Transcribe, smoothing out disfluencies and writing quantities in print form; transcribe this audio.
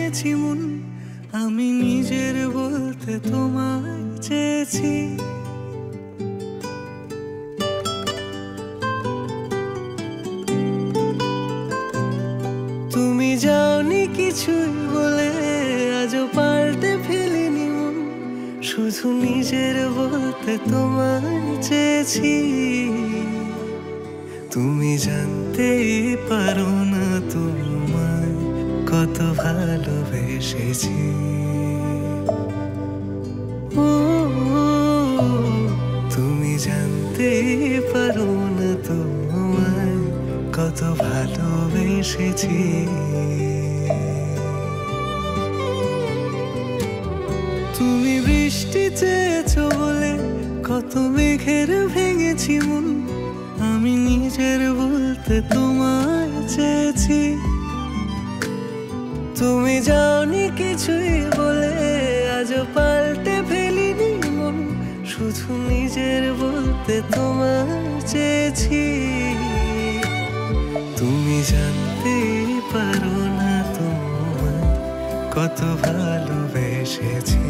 ভেঙেছি মন, আমি নিজের বলতে তোমায় চেয়েছি। তুমি যাওনি কিছুই বলে, আজও পাল্টে ফেলিনি মন, শুধু নিজের বলতে তোমায় চেয়েছি। তুমি জানতেই পারো না তোমায় কত ভালোবেসেছি। ও তুমি জানতেই পারো না তোমায় কত ভালোবেসেছি। তুমি বৃষ্টি চেয়েছো বলে কত মেঘের ভেঙেছি মন, আমি নিজের বলতে তোমায় চেয়েছি। তুমি যাওনি কিছুই বলে, আজও পাল্টে ফেলিনি মন, শুধু নিজের বলতে তোমায় চেয়েছি। তুমি জানতেই পারো না তোমায় কত ভালোবেসেছি।